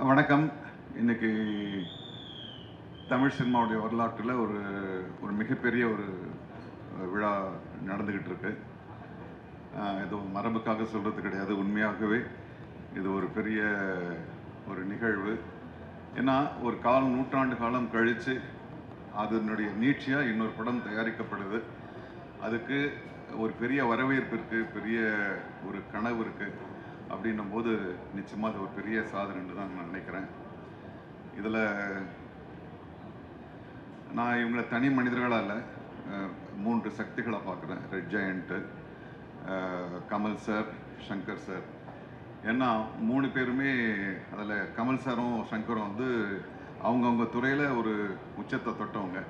வணக்கம். இன்னைக்கு தமிழ் சினிமாவுடைய வரலாற்றில் ஒரு ஒரு மிகப்பெரிய ஒரு விழா நடந்துக்கிட்டு இருக்கு. இது மரபுக்காக சொல்கிறது கிடையாது, உண்மையாகவே இது ஒரு பெரிய ஒரு நிகழ்வு. ஏன்னா ஒரு நூற்றாண்டு காலம் கழித்து அதனுடைய நீட்சியாக இன்னொரு படம் தயாரிக்கப்படுது. அதுக்கு ஒரு பெரிய வரவேற்பு இருக்குது, பெரிய ஒரு கனவு இருக்குது. அப்படின்னும் போது நிச்சயமாக அது ஒரு பெரிய சாதனைன்னு தான் நான் நினைக்கிறேன். இதில் நான் இவங்களை தனி மனிதர்களாக இல்லை, 3 சக்திகளை பார்க்குறேன். Red giant, Kamal sir, Shankar sir. ஏன்னா 3 பேருமே அதில் கமல் சாரும் சங்கரும் வந்து அவங்கவுங்க துறையில் ஒரு உச்சத்தை தொட்டவங்க.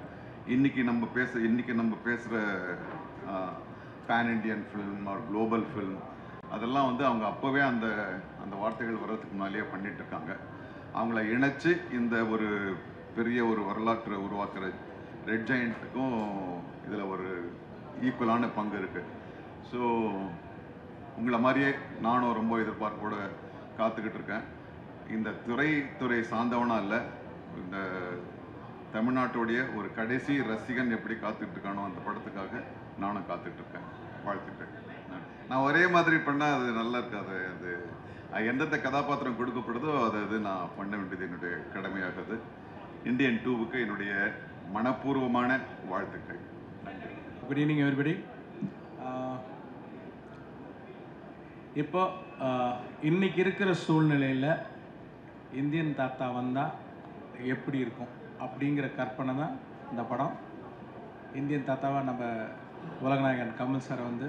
இன்றைக்கி நம்ம பேசுகிற pan Indian film or global film அதெல்லாம் வந்து அவங்க அப்போவே அந்த அந்த வார்த்தைகள் வர்றதுக்கு முன்னாலேயே பண்ணிகிட்ருக்காங்க. அவங்கள இணைச்சி இந்த ஒரு பெரிய ஒரு வரலாற்றை உருவாக்குற ரெட் ஜெயண்ட்டுக்கும் இதில் ஒரு ஈக்குவலான பங்கு இருக்குது. ஸோ உங்களை மாதிரியே நானும் ரொம்ப எதிர்பார்ப்போடு காத்துக்கிட்டு இருக்கேன். இந்த துறை சார்ந்தவனாக இல்லை, இந்த தமிழ்நாட்டுடைய ஒரு கடைசி ரசிகன் எப்படி காத்துக்கிட்டு இருக்கானோ அந்த படத்துக்காக நானும் காத்துட்ருக்கேன். வாழ்த்துட்டேன். நான் ஒரே மாதிரி பண்ணால் அது நல்லா இருக்காது. அது எந்தெந்த கதாபாத்திரம் கொடுக்கப்படுதோ அது நான் பண்ண வேண்டியது என்னுடைய கடமையாகுது. இந்தியன் 2க்கு என்னுடைய மனப்பூர்வமான வாழ்த்துக்கள். நன்றி. Good evening everybody. இப்போ இன்னைக்கு இருக்கிற சூழ்நிலையில் இந்தியன் தாத்தா வந்தால் எப்படி இருக்கும் அப்படிங்கிற கற்பனை தான் இந்த படம். இந்தியன் தாத்தாவை நம்ம உலகநாயகன் கமல் சார் வந்து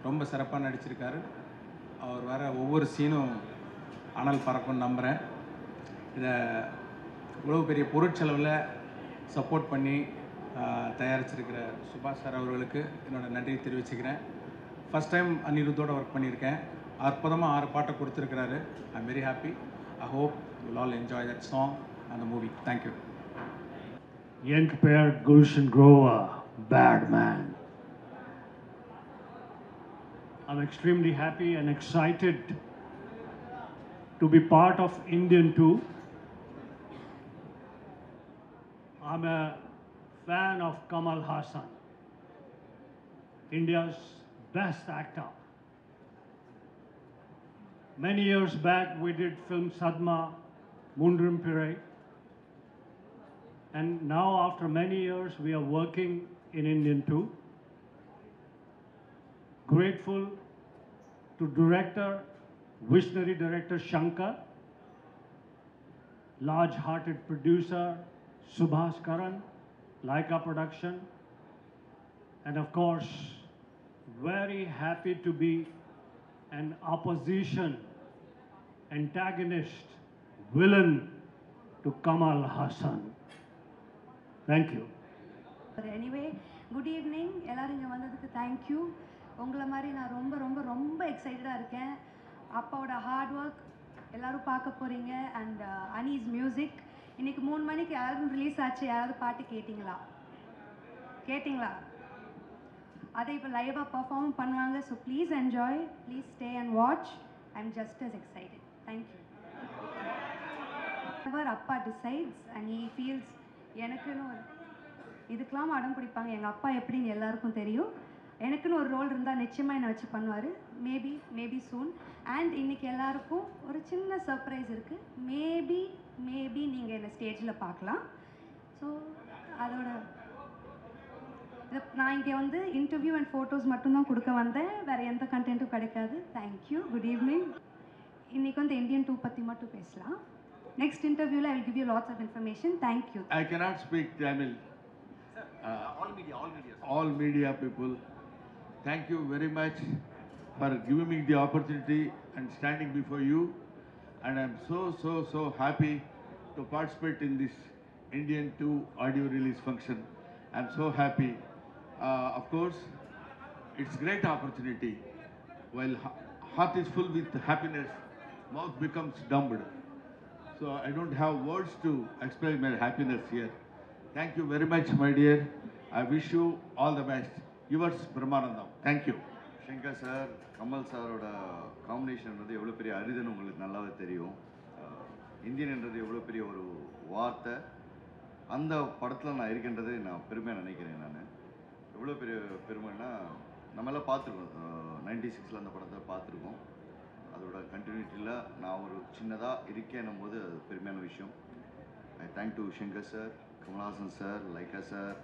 ரொம்ப சிறப்பாக நடிச்சிருக்காரு. அவர் வர ஒவ்வொரு சீனும் அனல் பறக்கும்னு நம்புகிறேன். இதை இவ்வளோ பெரிய பொருட்செலவில் சப்போர்ட் பண்ணி தயாரிச்சிருக்கிற சுபாஷ் சார் அவர்களுக்கு என்னோடய நன்றியை தெரிவிச்சுக்கிறேன். ஃபஸ்ட் டைம் அனிருத்தோடு ஒர்க் பண்ணியிருக்கேன். அற்புதமாக 6 பாட்டை கொடுத்துருக்கிறாரு. I am very happy. I hope you will all enjoy that song and the movie. Thank you. Young pair Gulshan Grover, Bad Man. I'm extremely happy and excited to be part of Indian 2. I'm a fan of Kamal Haasan, India's best actor. Many years back we did film Sadma, Mundrum Pirai. And now after many years we are working in Indian 2. Grateful to visionary director Shankar, large-hearted producer Subhash Karan, Laika Production, and of course very happy to be an opposition, antagonist, villain to Kamal Haasan. Thank you. Anyway, good evening. எல்லாரும் இங்கே வந்ததுக்கு thank you. உங்களை மாதிரி நான் ரொம்ப ரொம்ப ரொம்ப எக்ஸைட்டடாக இருக்கேன். அப்பாவோட ஹார்ட் ஒர்க் எல்லோரும் பார்க்க போகிறீங்க. And Anees music. இன்றைக்கி 3 மணிக்கு ஆல்பம் ரிலீஸ் ஆச்சு. யாராவது பாட்டு கேட்டிங்களா? அதை இப்போ லைவாக பர்ஃபார்ம் பண்ணுவாங்க. So please enjoy, please stay and watch. I am just as excited. Thank you. அப்பா டிசைட்ஸ் அண்ட் ஹீ ஃபீல்ஸ் எனக்குன்னு ஒரு இதுக்கெல்லாம் அடம் பிடிப்பாங்க. எங்கள் அப்பா எப்படின்னு எல்லாருக்கும் தெரியும். எனக்குன்னு ஒரு ரோல் இருந்தால் நிச்சயமாக என்னை வச்சு பண்ணுவார். Maybe soon. அண்ட் இன்றைக்கி எல்லாருக்கும் ஒரு சின்ன சர்ப்ரைஸ் இருக்குது. மேபி நீங்கள் என்னை ஸ்டேஜில் பார்க்கலாம். ஸோ அதோட நான் இங்கே வந்து இன்டர்வியூ அண்ட் ஃபோட்டோஸ் மட்டும்தான் கொடுக்க வந்தேன். வேறு எந்த கண்டென்ட்டும் கிடைக்காது. தேங்க்யூ. Good evening. இன்றைக்கி வந்து இந்தியன் 2 பற்றி மட்டும் பேசலாம். Next interview, I will give you lots of information. Thank you. I cannot speak Tamil. All media people, thank you very much for giving me the opportunity and standing before you. And I'm so happy to participate in this Indian 2 audio release function. I'm so happy. Of course, it's great opportunity. While heart is full with happiness, mouth becomes dumbed. So I don't have words to explain my happiness here. Thank you very much, my dear. I wish you all the best. Yours, Brahmanandam. Thank you. Shankar sir, Kamal சாரோட combination வந்து எவ்வளோ பெரிய அரிதுன்னு உங்களுக்கு நல்லாவே தெரியும். Indian என்றது எவ்வளோ பெரிய ஒரு வார்த்தை. அந்த படத்தில் நான் இருக்கின்றதை நான் பெருமையாக நினைக்கிறேன். நான் எவ்வளோ பெரிய பெருமைன்னா, நம்மளாம் பார்த்துருக்கோம் 96 அந்த படத்தை பார்த்துருக்கோம். அதோட கண்டினியூட்டியில் நான் ஒரு சின்னதாக இருக்கேன்னும் போது அது பெருமையான விஷயம். I thank to Shankar sir, Kamal Haasan sir, Lyca sir,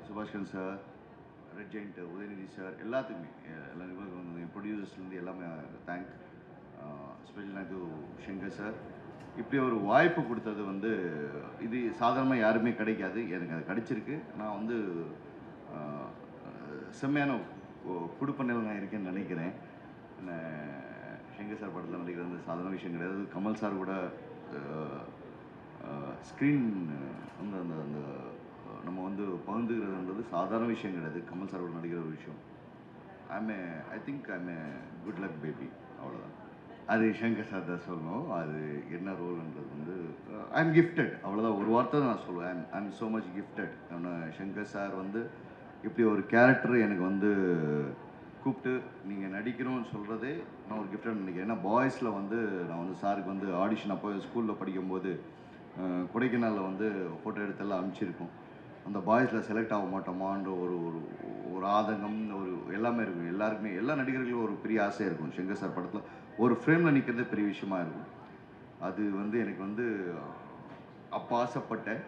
Subaskaran sir, red giant Udhayanidhi sir, எல்லாத்துக்குமே எல்லா நிபுணர்களும் என் ப்ரொடியூசர்ஸ்லேருந்து எல்லாமே thank. Special thank to Shankar sir. இப்படி ஒரு வாய்ப்பு கொடுத்தது வந்து இது சாதாரணமாக யாருமே கிடைக்காது. எனக்கு அது கிடைச்சிருக்கு. நான் வந்து செம்மையான குடுப்பண்ணில் நான் இருக்கேன்னு நினைக்கிறேன். ஷங்கர் சார் படத்தில் நடிக்கிறது வந்து சாதாரண விஷயம் கிடையாது. கமல் சார் கூட ஸ்க்ரீன் வந்து அந்த அந்த நம்ம வந்து பகிர்ந்துக்கிறதுன்றது சாதாரண விஷயம் கிடையாது. கமல் சார் கூட நடிக்கிற ஒரு விஷயம். I think I'm a good luck baby, அவ்வளோதான். அது ஷங்கர் சார் தான் சொல்லணும். அது என்ன ரோல்ன்றது வந்து ஐம் கிஃப்டட், அவ்வளோதான். ஒரு வார்த்தை தான் நான் சொல்லுவேன். I'm so much gifted. Shankar sir வந்து இப்படி ஒரு கேரக்டர் எனக்கு வந்து கூப்பிட்டு நீங்கள் நடிக்கணும்னு சொல்கிறதே நான் ஒரு கிஃப்டட் நினைக்கிறேன். ஏன்னா பாய்ஸில் வந்து நான் வந்து சாருக்கு வந்து ஆடிஷன் அப்போ ஸ்கூலில் படிக்கும்போது கொடைக்கானலில் வந்து ஃபோட்டோ எடுத்தெல்லாம் அனுப்பிச்சிருக்கோம். அந்த பாய்ஸில் செலக்ட் ஆக மாட்டோமான்ற ஒரு ஒரு ஆதங்கம், ஒரு எல்லாமே இருக்கும். எல்லாருக்குமே எல்லா நடிகர்களுக்கும் ஒரு பெரிய ஆசையாக இருக்கும். ஷங்கர் சார் படத்தில் ஒரு ஃப்ரேமில் நிற்கிறதே பெரிய விஷயமா இருக்கும். அது வந்து எனக்கு வந்து அப்போ ஆசைப்பட்டேன்.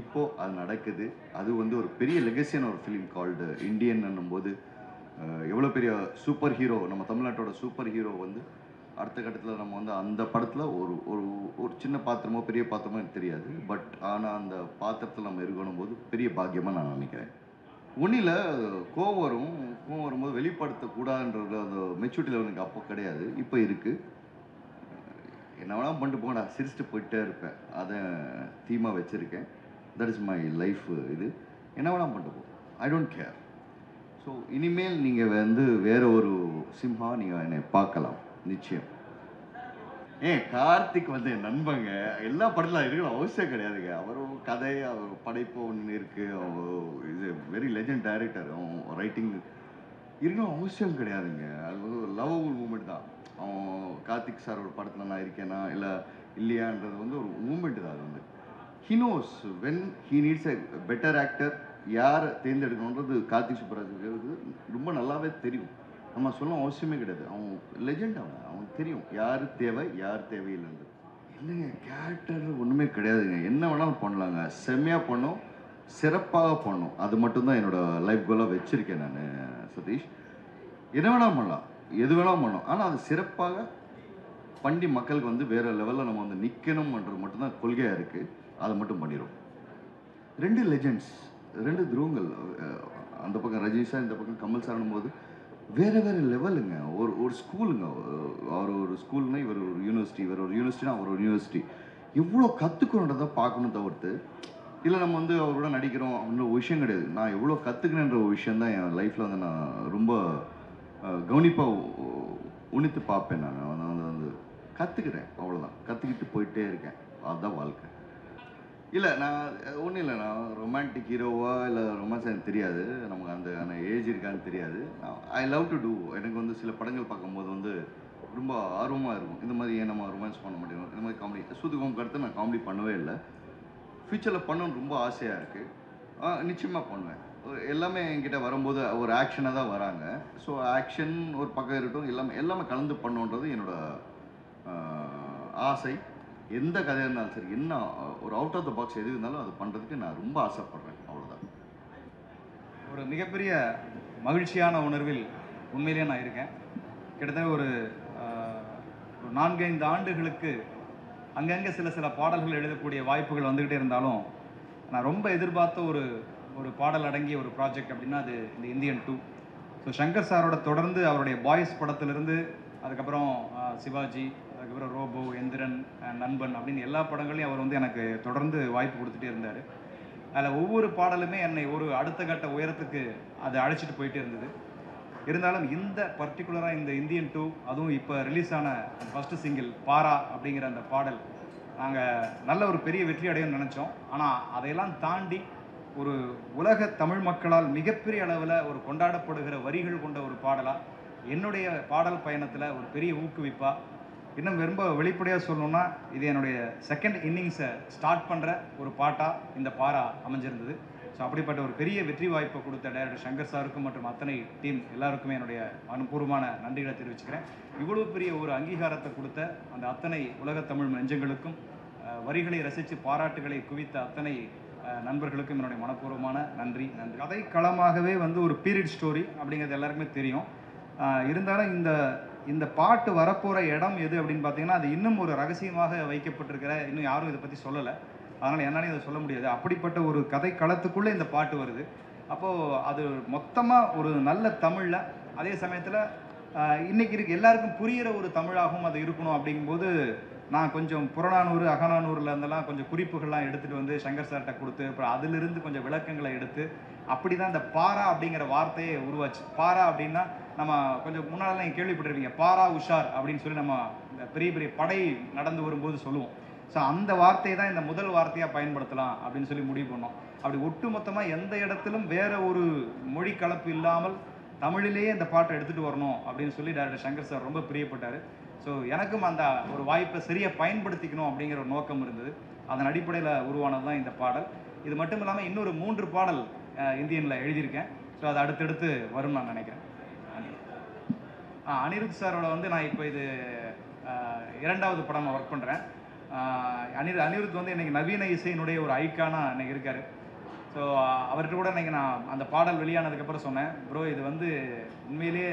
இப்போது அது நடக்குது. அது வந்து ஒரு பெரிய லெகசியான ஒரு ஃபிலிம் கால்டு இந்தியன் என்னும்போது எவ்வளோ பெரிய சூப்பர் ஹீரோ, நம்ம தமிழ்நாட்டோட சூப்பர் ஹீரோ வந்து அடுத்த கட்டத்தில் நம்ம வந்து அந்த படத்தில் ஒரு ஒரு ஒரு சின்ன பாத்திரமோ பெரிய பாத்திரமோ எனக்கு தெரியாது. பட் ஆனால் அந்த பாத்திரத்தில் நம்ம இருக்கணும் போது பெரிய பாக்கியமாக நான் நினைக்கிறேன். ஒன்றில் கோவம் வரும்போது வெளிப்படுத்தக்கூடாதுன்றது அந்த மெச்சூரிட்டி லெவல் எனக்கு அப்போ கிடையாது, இப்போ இருக்குது. என்ன வேணால் பண்ணிட்டு போங்கடா, சிரிச்சுட்டு போயிட்டே இருப்பேன். அதை தீமாக வச்சுருக்கேன். That is my life. இது என்ன வேணால் பண்ணிட்டு போ, ஐ டோன்ட் கேர். ஸோ இனிமேல் நீங்கள் வந்து வேறு ஒரு சிம்ஹா நீங்கள் என்னை பார்க்கலாம் நிச்சயம். கார்த்திக் வந்து என் நண்பங்க. எல்லா படத்தில் இருக்கணும் அவசியம் கிடையாதுங்க. அவரும் கதை, அவர் படைப்பு ஒன்று இருக்குது. அவர் இது வெரி லெஜண்ட் டைரக்டர். அவன் ரைட்டிங் இருக்கணும் அவசியம் கிடையாதுங்க. அது வந்து ஒரு லவ்வபுள் மூமெண்ட் தான். அவன் கார்த்திக் சாரோட படத்தில் நான் இருக்கேனா இல்லை இல்லையான்றது வந்து ஒரு மூமெண்ட் தான். அது வந்து he knows when he needs a better actor, யாரை தேர்ந்தெடுக்கணுன்றது கார்த்திக் சுப்பராஜுக்கு ரொம்ப நல்லாவே தெரியும். நம்ம சொல்ல அவசியமே கிடையாது. அவன் லெஜெண்ட். அவனுக்கு தெரியும் யார் தேவை யார் தேவையில்லைன்றது. இல்லைங்க, கேரக்டர் ஒன்றுமே கிடையாதுங்க. என்ன வேணாலும் பண்ணலாங்க. செம்மையாக பண்ணோம், சிறப்பாக பண்ணோம். அது மட்டும்தான் என்னோடய லைஃப் கோலாக வச்சுருக்கேன் நான் சதீஷ். என்ன வேணாலும் பண்ணலாம், எது வேணாலும் பண்ணலாம். ஆனால் அது சிறப்பாக பண்ணி மக்களுக்கு வந்து வேறு லெவலில் நம்ம வந்து நிற்கணும்ன்றது மட்டும்தான் கொள்கையாக இருக்குது. அதை மட்டும் பண்ணிடும். 2 லெஜெண்ட்ஸ், 2 துருவங்கள். அந்த பக்கம் ரஜினி சார், இந்த பக்கம் கமல் சார்னும் போது வேறு வேறு லெவலுங்க. ஒரு ஸ்கூலுங்க. அவர் ஒரு ஸ்கூல்னா இவர் ஒரு யூனிவர்சிட்டி, இவர் ஒரு யூனிவர்சிட்டினா அவர் ஒரு யூனிவர்சிட்டி. எவ்வளோ கற்றுக்கணுன்றதை பார்க்கணும் தவிர்த்து இல்லை நம்ம வந்து அவரோட நடிக்கிறோம் அப்படின்ற ஒரு விஷயம் கிடையாது. நான் எவ்வளோ கற்றுக்கணுன்ற ஒரு விஷயந்தான் என் லைஃப்பில் வந்து நான் ரொம்ப கவனிப்பாக உணித்து பார்ப்பேன். நான் வந்து கற்றுக்கிறேன், அவ்வளோதான். கற்றுக்கிட்டு போயிட்டே இருக்கேன். அதுதான் வாழ்க்கை. இல்லை, நான் ஒன்றும் இல்லை. நான் ரொமான்டிக் ஹீரோவா இல்லை ரொமான்ஸ் எனக்கு தெரியாது. நமக்கு அந்த ஏஜ் இருக்கான்னு தெரியாது. I love to do. எனக்கு வந்து சில படங்கள் பார்க்கும்போது வந்து ரொம்ப ஆர்வமாக இருக்கும். இந்த மாதிரி ஏன் நம்ம ரொமான்ஸ் பண்ண முடியும், இந்த மாதிரி காமெடி. சூதுகம் கருத்து நான் காமெடி பண்ணவே இல்லை. ஃப்யூச்சரில் பண்ணணும்னு ரொம்ப ஆசையாக இருக்குது. நிச்சயமாக பண்ணுவேன். எல்லாமே என்கிட்ட வரும்போது ஒரு ஆக்ஷனாக தான் வராங்க. ஸோ ஆக்ஷன் ஒரு பக்கம் இருக்கட்டும், எல்லாமே கலந்து பண்ணுன்றது என்னோடய ஆசை. எந்த கதையாக இருந்தாலும் சரி, என்ன ஒரு அவுட் ஆஃப் த பாக்ஸ் எது இருந்தாலும் அது பண்ணுறதுக்கு நான் ரொம்ப ஆசைப்பட்றேன். அவ்வளோதான். ஒரு மிகப்பெரிய மகிழ்ச்சியான உணர்வில் உண்மையிலேயே நான் இருக்கேன். கிட்டத்தட்ட ஒரு 4-5 ஆண்டுகளுக்கு அங்கங்கே சில பாடல்கள் எழுதக்கூடிய வாய்ப்புகள் வந்துக்கிட்டே இருந்தாலும் நான் ரொம்ப எதிர்பார்த்த ஒரு பாடல் அடங்கிய ஒரு ப்ராஜெக்ட் அப்படின்னா அது இந்த இந்தியன் 2. ஸோ ஷங்கர் சாரோட தொடர்ந்து அவருடைய பாய்ஸ் படத்திலிருந்து அதுக்கப்புறம் சிவாஜி, அதுக்கப்புறம் ரோபோ, எந்திரன், நண்பன் அப்படின்னு எல்லா படங்களையும் அவர் வந்து எனக்கு தொடர்ந்து வாய்ப்பு கொடுத்துட்டே இருந்தார். அதில் ஒவ்வொரு பாடலுமே என்னை ஒரு அடுத்த கட்ட உயரத்துக்கு அதை அழைச்சிட்டு போயிட்டே இருந்தது. இருந்தாலும் இந்த பர்டிகுலராக இந்த இந்தியன் 2, அதுவும் இப்போ ரிலீஸ் ஆன ஃபஸ்ட்டு சிங்கிள் பாரா அப்படிங்கிற அந்த பாடல் நாங்கள் நல்ல ஒரு பெரிய வெற்றி அடையணும்னு நினச்சோம். ஆனால் அதையெல்லாம் தாண்டி ஒரு உலக தமிழ் மக்களால் மிகப்பெரிய அளவில் ஒரு கொண்டாடப்படுகிற வரிகள் கொண்ட ஒரு பாடலாக என்னுடைய பாடல் பயணத்தில் ஒரு பெரிய ஊக்குவிப்பாக இன்னும் ரொம்ப வெளிப்படையாக சொல்லணும்னா இது என்னுடைய செகண்ட் இன்னிங்ஸை ஸ்டார்ட் பண்ணுற ஒரு பாட்டாக இந்த பாரா அமைஞ்சிருந்தது. ஸோ அப்படிப்பட்ட ஒரு பெரிய வெற்றி வாய்ப்பை கொடுத்த டைரக்டர் சங்கர் சாருக்கும் மற்றும் அத்தனை டீம் எல்லாருக்குமே என்னுடைய மனப்பூர்வமான நன்றிகளை தெரிவிச்சுக்கிறேன். இவ்வளோ பெரிய ஒரு அங்கீகாரத்தை கொடுத்த அந்த அத்தனை உலகத் தமிழ் நெஞ்சங்களுக்கும், வரிகளை ரசித்து பாராட்டுகளை குவித்த அத்தனை நண்பர்களுக்கும் என்னுடைய மனப்பூர்வமான நன்றி. கதை களமாகவே வந்து ஒரு பீரியட் ஸ்டோரி அப்படிங்கிறது எல்லாருக்குமே தெரியும். இருந்தாலும் இந்த பாட்டு வரப்போகிற இடம் எது அப்படின்னு பார்த்தீங்கன்னா அது இன்னும் ஒரு ரகசியமாக வைக்கப்பட்டிருக்கிற, இன்னும் யாரும் இதை பற்றி சொல்லலை. அதனால் என்னாலையும் அதை சொல்ல முடியாது. அப்படிப்பட்ட ஒரு கதை களத்துக்குள்ளே இந்த பாட்டு வருது. அப்போது அது மொத்தமாக ஒரு நல்ல தமிழில், அதே சமயத்தில் இன்றைக்கி எல்லாருக்கும் புரிகிற ஒரு தமிழாகவும் அது இருக்கணும். அப்படிங்கும்போது நான் கொஞ்சம் புறநானூறு அகநானூரில் இருந்தெல்லாம் கொஞ்சம் குறிப்புகள்லாம் எடுத்துகிட்டு வந்து சங்கர் சார்கிட்ட கொடுத்து, அப்புறம் அதிலிருந்து கொஞ்சம் விளக்கங்களை எடுத்து அப்படி தான் இந்த பாரா அப்படிங்கிற வார்த்தையே உருவாச்சு. பாரா அப்படின்னா நம்ம கொஞ்சம் முன்னாடி நீங்கள் கேள்விப்பட்டிருப்பீங்க, பாரா உஷார் அப்படின்னு சொல்லி நம்ம இந்த பெரிய பெரிய படை நடந்து வரும்போது சொல்லுவோம். ஸோ அந்த வார்த்தையை தான் இந்த முதல் வார்த்தையாக பயன்படுத்தலாம் அப்படின்னு சொல்லி முடிவு பண்ணோம். அப்படி ஒட்டு மொத்தமாக எந்த இடத்திலும் வேற ஒரு மொழி கலப்பு இல்லாமல் தமிழிலேயே இந்த பாட்டை எடுத்துகிட்டு வரணும் அப்படின்னு சொல்லி டைரக்டர் சங்கர் சார் ரொம்ப பிரியப்பட்டார். ஸோ எனக்கும் அந்த ஒரு வாய்ப்பை சரியாக பயன்படுத்திக்கணும் அப்படிங்கிற ஒரு நோக்கம் இருந்தது. அதன் அடிப்படையில் உருவானது தான் இந்த பாடல். இது மட்டும் இல்லாமல் இன்னொரு 3 பாடல் இந்தியனில் எழுதியிருக்கேன். ஸோ அது அடுத்தடுத்து வரும்னு நான் நினைக்கிறேன். அனிருத் சாரோட வந்து நான் இப்போ இது 2வது படம் ஒர்க் பண்ணுறேன். அனிருத் வந்து இன்றைக்கி நவீன இசையினுடைய ஒரு ஐக்கானாக இன்றைக்கி இருக்கார். ஸோ அவர்கிட்ட கூட இன்றைக்கி நான் அந்த பாடல் வெளியானதுக்கப்புறம் சொன்னேன், ப்ரோ இது வந்து உண்மையிலேயே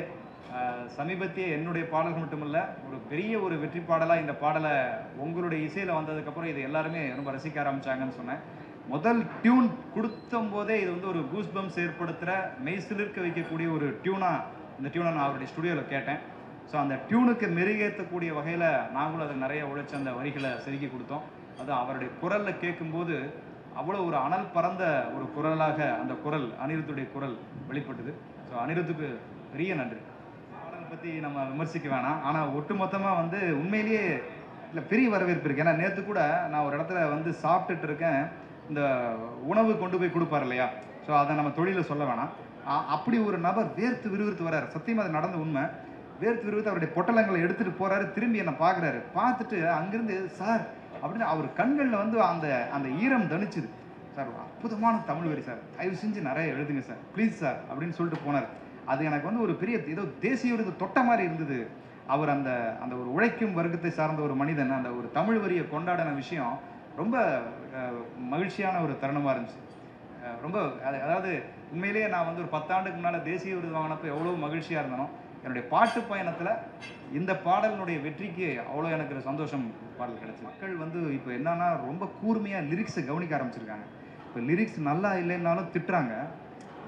சமீபத்திய என்னுடைய பாடல்கள் மட்டுமில்ல, ஒரு பெரிய ஒரு வெற்றி பாடலாக இந்த பாடலை உங்களுடைய இசையில் வந்ததுக்கப்புறம் இது எல்லாருமே ரொம்ப ரசிக்க ஆரம்பித்தாங்கன்னு சொன்னேன். முதல் டியூன் கொடுத்தும் போதே இது வந்து ஒரு கூஸ்பம்ஸ் ஏற்படுத்துகிற, மெய் சிலிர்க்க வைக்கக்கூடிய ஒரு டியூனாக இந்த டியூனை நான் அவருடைய ஸ்டுடியோவில் கேட்டேன். ஸோ அந்த டியூனுக்கு மெருகேற்றக்கூடிய வகையில் நாங்களும் அதை நிறைய உழைச்சி அந்த வரிகளை செதுக்கி கொடுத்தோம். அது அவருடைய குரலில் கேட்கும்போது அவ்வளோ ஒரு அனல் பறந்த ஒரு குரலாக அந்த குரல், அனிருத்துடைய குரல் வெளிப்பட்டது. ஸோ அனிருத்துக்கு பெரிய நன்றி. பாடலை பற்றி நம்ம விமர்சிக்க வேணாம், ஆனால் ஒட்டு மொத்தமாக வந்து உண்மையிலேயே இல்லை பெரிய வரவேற்பு இருக்குது. ஏன்னா நேற்று கூட நான் ஒரு இடத்துல வந்து சாப்பிட்டுட்டு இருக்கேன், இந்த உணவு கொண்டு போய் கொடுப்பார் இல்லையா, ஸோ அதை நம்ம தொழிலில் சொல்ல வேணாம். அப்படி ஒரு நபர் வேர்த்து விறுவிறுத்து வர்றார். சத்தியமாக அது நடந்த உண்மை. வேர்த்து விறுவிறுத்து அவருடைய பொட்டலங்களை எடுத்துகிட்டு போகிறாரு, திரும்பி என்னை பார்க்குறாரு. பார்த்துட்டு அங்கேருந்து சார் அப்படின்னு அவர் கண்களில் வந்து அந்த ஈரம் தணிச்சுது. சார் அற்புதமான தமிழ் வரி சார், தயவு செஞ்சு நிறைய எழுதுங்க சார், ப்ளீஸ் சார் அப்படின்னு சொல்லிட்டு போனார். அது எனக்கு வந்து ஒரு பெரிய ஏதோ தேசிய விருது தொட்ட மாதிரி இருந்தது. அவர் அந்த ஒரு உழைக்கும் வர்க்கத்தை சார்ந்த ஒரு மனிதன் அந்த ஒரு தமிழ் வரியை கொண்டாடின விஷயம் ரொம்ப மகிழ்ச்சியான ஒரு தருணமாக இருந்துச்சு. ரொம்ப அதாவது உண்மையிலேயே நான் வந்து ஒரு 10 ஆண்டுக்கு முன்னால் தேசிய விருது வாங்கினப்போ எவ்வளோ மகிழ்ச்சியாக இருந்தனோ, என்னுடைய பாட்டு பயணத்தில் இந்த பாடலினுடைய வெற்றிக்கு அவ்வளோ எனக்கு ஒரு சந்தோஷம் பாடல் கிடச்சி. மக்கள் வந்து இப்போ என்னன்னா ரொம்ப கூர்மையாக லிரிக்ஸை கவனிக்க ஆரம்பிச்சிருக்காங்க. இப்போ லிரிக்ஸ் நல்லா இல்லைன்னாலும் திட்டுறாங்க,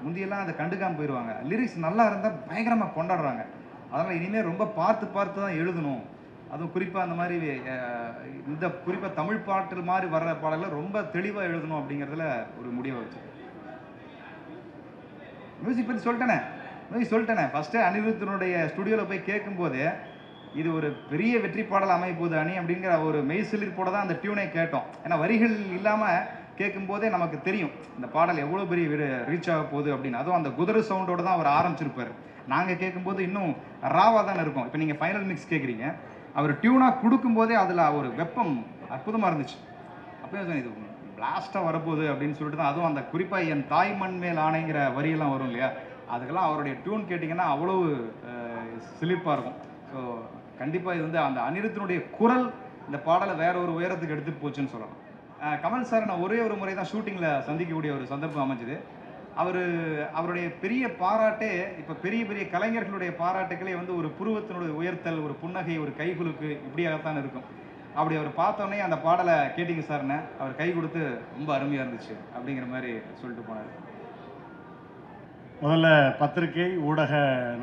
முந்தியெல்லாம் அதை கண்டுக்காமல் போயிடுவாங்க. லிரிக்ஸ் நல்லா இருந்தால் பயங்கரமாக கொண்டாடுறாங்க. அதனால் இனிமேல் ரொம்ப பார்த்து தான் எழுதணும். அதுவும் குறிப்பாக அந்த மாதிரி இந்த குறிப்பாக தமிழ் பாட்டு மாதிரி வர்ற பாடலை ரொம்ப தெளிவாக எழுதணும் அப்படிங்கிறதுல ஒரு முடிவை வச்சு. மியூசிக் பற்றி சொல்லிட்டேனே ஃபஸ்ட்டு அனிருத்தினுடைய ஸ்டுடியோவில் போய் கேட்கும்போது இது ஒரு பெரிய வெற்றி பாடல் அமைய போகுது அணி அப்படிங்கிற ஒரு மெய் சிலிர்ப்போட தான் அந்த டியூனை கேட்டோம். ஏன்னா வரிகள் இல்லாமல் கேட்கும்போதே நமக்கு தெரியும் இந்த பாடல் எவ்வளோ பெரிய ரீச் ஆக போகுது அப்படின்னு. அதுவும் அந்த குதிரை சவுண்டோட தான் அவர் ஆரம்பிச்சிருப்பார். நாங்கள் கேட்கும்போது இன்னும் ராவாக தானே இருக்கும். இப்போ நீங்கள் ஃபைனல் மிக்ஸ் கேட்குறீங்க, அவர் டியூனாக கொடுக்கும்போதே அதில் ஒரு வெப்பம் அற்புதமாக இருந்துச்சு. அப்போ இது பிளாஸ்ட்டாக வரப்போகுது அப்படின்னு சொல்லிட்டு தான். அதுவும் அந்த குறிப்பாக என் தாய் மண் மேல் ஆணைங்கிற வரியெல்லாம் வரும் இல்லையா, அதுக்கெல்லாம் அவருடைய டியூன் கேட்டிங்கன்னா அவ்வளோ சிலிர்ப்பாக இருக்கும். ஸோ கண்டிப்பாக இது வந்து அந்த அனிருத்தினுடைய குரல் இந்த பாடலை வேற ஒரு உயரத்துக்கு எடுத்துகிட்டு போச்சுன்னு சொல்லலாம். கமல் சார் நான் ஒரே ஒரு முறை தான் ஷூட்டிங்கில் சந்திக்கக்கூடிய ஒரு சந்தர்ப்பம் அமைஞ்சுது. அவருடைய பெரிய பாராட்டே இப்போ பெரிய கலைஞர்களுடைய பாராட்டுகளே வந்து ஒரு புருவத்தினுடைய உயர்த்தல், ஒரு புன்னகை, ஒரு கைகுலுக்கு இப்படியாகத்தான் இருக்கும். அப்படி அவர் பார்த்தோன்னே அந்த பாடலை கேட்டிங்க சார்னு அவர் கை கொடுத்து ரொம்ப அருமையாக இருந்துச்சு அப்படிங்கிற மாதிரி சொல்லிட்டு போனார். முதல்ல பத்திரிகை ஊடக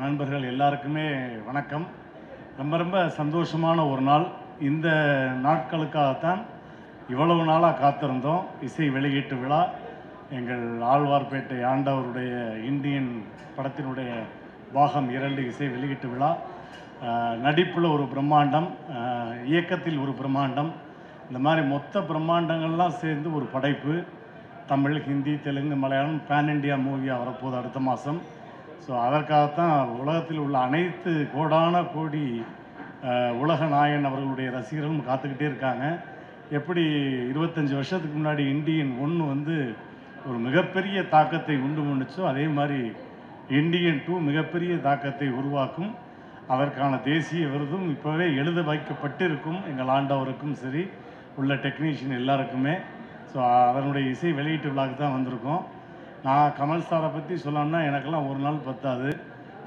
நண்பர்கள் எல்லாருக்குமே வணக்கம். ரொம்ப சந்தோஷமான ஒரு நாள். இந்த நாட்களுக்காகத்தான் இவ்வளவு நாளாக காத்திருந்தோம். இசை வெளியீட்டு விழா, எங்கள் ஆழ்வார்பேட்டை ஆண்டவருடைய இந்தியன் படத்தினுடைய பாகம் 2 இசை வெளியீட்டு விழா. நடிப்பில் ஒரு பிரம்மாண்டம், இயக்கத்தில் ஒரு பிரம்மாண்டம், இந்த மாதிரி மொத்த பிரம்மாண்டங்கள்லாம் சேர்ந்து ஒரு படைப்பு. தமிழ், ஹிந்தி, தெலுங்கு, மலையாளம் பேன் இண்டியா மூவியாக வரப்போகுது அடுத்த மாதம். ஸோ அதற்காகத்தான் உலகத்தில் உள்ள அனைத்து கோடான கோடி உலக நாயகன் அவர்களுடைய ரசிகர்களும் காத்துக்கிட்டே இருக்காங்க. எப்படி 25 வருஷத்துக்கு முன்னாடி இந்தியன் 1 வந்து ஒரு மிகப்பெரிய தாக்கத்தை உண்டு பண்ணுச்சோ, அதே மாதிரி இந்தியன் 2 மிகப்பெரிய தாக்கத்தை உருவாக்கும். அதற்கான தேசிய விருதும் இப்போவே எழுத வைக்கப்பட்டிருக்கும் எங்கள் ஆண்டவருக்கும் சரி, உள்ள டெக்னீஷியன் எல்லாருக்குமே. ஸோ அதனுடைய இசை வெளியீட்டு விழாக்கு தான் வந்திருக்கோம். நான் கமல் சாரை பற்றி சொல்லணும்னா எனக்கெல்லாம் ஒரு நாள் பத்தாது,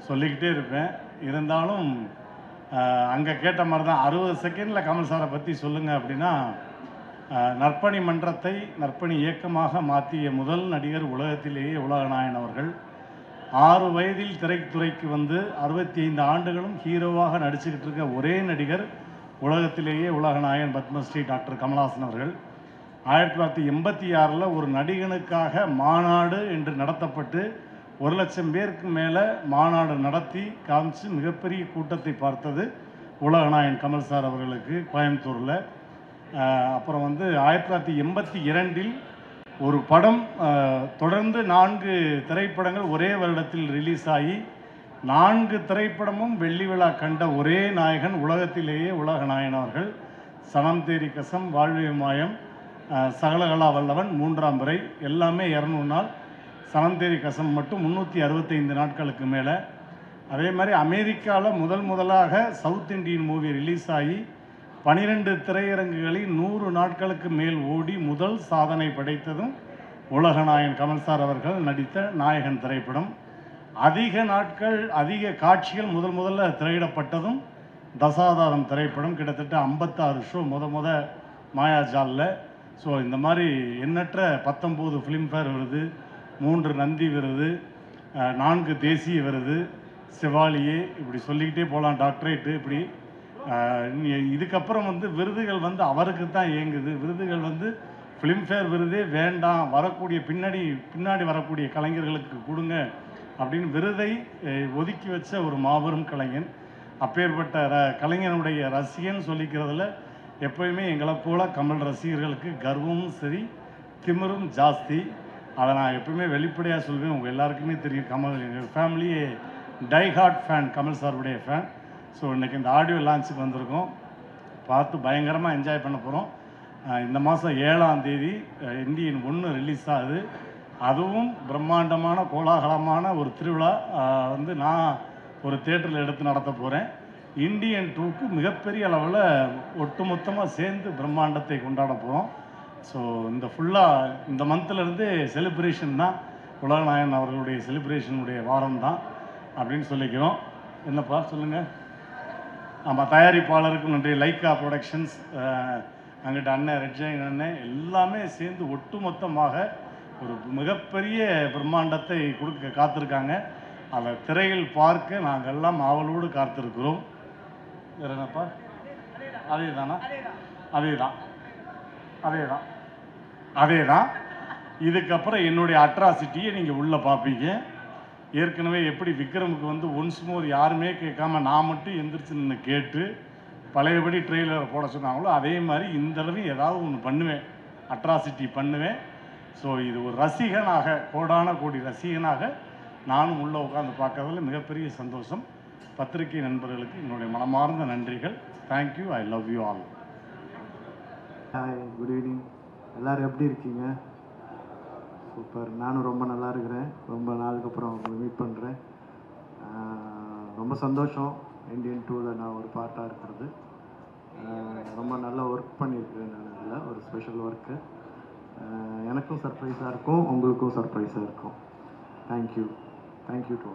சொல்லிக்கிட்டே இருப்பேன். இருந்தாலும் அங்கே கேட்ட மாதிரி தான் 60 செகண்டில் கமல் சாரை பற்றி சொல்லுங்கள் அப்படின்னா, நற்பணி மன்றத்தை நற்பணி இயக்கமாக மாற்றிய முதல் நடிகர் உலகத்திலேயே உலகநாயகன் அவர்கள். 6 வயதில் திரைத்துறைக்கு வந்து 65 ஆண்டுகளும் ஹீரோவாக நடிச்சுக்கிட்டு இருக்க ஒரே நடிகர் உலகத்திலேயே உலகநாயகன் பத்மஸ்ரீ டாக்டர் கமல்ஹாசன் அவர்கள். 1986 ஒரு நடிகனுக்காக மாநாடு என்று நடத்தப்பட்டு 1 லட்சம் பேருக்கு மேலே மாநாடு நடத்தி காமிச்சு மிகப்பெரிய கூட்டத்தை பார்த்தது உலகநாயகன் கமல் சார் அவர்களுக்கு கோயம்புத்தூரில். அப்புறம் வந்து 1982 ஒரு படம் தொடர்ந்து 4 திரைப்படங்கள் ஒரே வருடத்தில் ரிலீஸ் ஆகி 4 திரைப்படமும் வெள்ளி விழா கண்ட ஒரே நாயகன் உலகத்திலேயே உலகநாயகன் அவர்கள். சனம் தேரி கசம், வாழ்வே மாயம், சகலகலா வல்லவன், 3ஆம் பிறை எல்லாமே 200 நாள். சனம் தேரி கசம் மட்டும் 365 நாட்களுக்கு மேலே. அதே மாதிரி அமெரிக்காவில் முதலாக சவுத் இண்டியன் மூவி ரிலீஸ் ஆகி 12 திரையரங்குகளில் 100 நாட்களுக்கு மேல் ஓடி முதல் சாதனை படைத்ததும் உலகநாயகன் கமல் சார் அவர்கள் நடித்த நாயகன் திரைப்படம். அதிக நாட்கள் அதிக காட்சிகள் முதல்ல திரையிடப்பட்டதும் தசாவதாரம் திரைப்படம். கிட்டத்தட்ட 56 ஷோ முத மாயாஜாலில். ஸோ இந்த மாதிரி எண்ணற்ற 19 ஃபிலிம்ஃபேர் விருது, 3 நந்தி விருது, 4 தேசிய விருது, செவாலியே, இப்படி சொல்லிக்கிட்டே போகலாம், டாக்டரேட்டு. இப்படி இதுக்கப்புறம் வந்து விருதுகள் வந்து அவருக்கு தான் இயங்குது. விருதுகள் வந்து ஃபிலிம்ஃபேர் விருதே வேண்டாம், வரக்கூடிய பின்னாடி வரக்கூடிய கலைஞர்களுக்கு கொடுங்க அப்படின்னு விருதை ஒதுக்கி வச்ச ஒரு மாபெரும் கலைஞன். அப்பேற்பட்ட கலைஞனுடைய ரசிகன் சொல்லிக்கிறதுல எப்போயுமே எங்களை போல கமல் ரசிகர்களுக்கு கர்வமும் சரி திமிரும் ஜாஸ்தி. அதை நான் எப்பவுமே வெளிப்படையாக சொல்வேன். உங்கள் எல்லாருக்குமே தெரியும், கமல் எங்கள் ஃபேமிலியே டைஹார்ட் ஃபேன், கமல் சாருடைய ஃபேன். ஸோ இன்றைக்கி இந்த ஆடியோ லான்ச்சுக்கு வந்திருக்கோம், பார்த்து பயங்கரமாக என்ஜாய் பண்ண போகிறோம். இந்த மாதம் 7ஆம் தேதி இந்தியன் 1 ரிலீஸ் ஆகுது. அதுவும் பிரம்மாண்டமான கோலாகலமான ஒரு திருவிழா வந்து நான் ஒரு தேட்டரில் எடுத்து நடத்த போகிறேன். இந்தியன் 2க்கு மிகப்பெரிய அளவில் ஒட்டுமொத்தமாக சேர்ந்து பிரம்மாண்டத்தை கொண்டாட போகிறோம். ஸோ இந்த மந்த்லேருந்து செலிப்ரேஷன் தான், உலகநாயகன் அவர்களுடைய செலிப்ரேஷனுடைய வாரம் தான் அப்படின்னு சொல்லிக்கிறோம். என்னப்பா சொல்லுங்கள். ஆமாம், தயாரிப்பாளருக்கும் நன்றி. லைக்கா ப்ரொடக்ஷன்ஸ், அங்கிட்ட அண்ணன் ரெட்ஜைன் அண்ணன் எல்லாமே சேர்ந்து ஒட்டுமொத்தமாக ஒரு மிகப்பெரிய பிரம்மாண்டத்தை கொடுக்க காத்திருக்காங்க. அதை திரையில் பார்க்க நாங்கள் எல்லாம் ஆவலோடு காத்திருக்கிறோம். வேறு என்னப்பா? அதே தான். இதுக்கப்புறம் என்னுடைய அட்ராசிட்டியை நீங்கள் உள்ளே பார்ப்பீங்க. ஏற்கனவே எப்படி விக்ரமுக்கு வந்து ஒன்ஸ் மோர் யாருமே கேட்காம நான் மட்டும் எந்திரிச்சு நின்று கேட்டு பழையபடி ட்ரெய்லரை போட சொன்னாங்களோ, அதே மாதிரி இந்த தடவை ஏதாவது ஒன்று பண்ணுவேன், அட்ராசிட்டி பண்ணுவேன். ஸோ இது ஒரு ரசிகனாக, கோடான கோடி ரசிகனாக நானும் உள்ளே உட்காந்து பார்க்கறதுல மிகப்பெரிய சந்தோஷம். பத்திரிகை நண்பர்களுக்கு என்னுடைய மனமார்ந்த நன்றிகள். Thank you. I love you all. Hi, good evening. எல்லோரும் எப்படி இருக்கீங்க? சூப்பர். நானும் ரொம்ப நல்லா இருக்கிறேன். ரொம்ப நாளுக்கு அப்புறம் உங்களை மீட் பண்ணுறேன். ரொம்ப சந்தோஷம் இந்தியன் 2வில் நான் ஒரு பார்ட்டாக இருக்கிறது. ரொம்ப நல்லா ஒர்க் பண்ணியிருக்கிறேன் நான். அதில் ஒரு ஸ்பெஷல் ஒர்க்கு. எனக்கும் சர்ப்ரைஸாக இருக்கும், உங்களுக்கும் சர்ப்ரைஸாக இருக்கும். Thank you to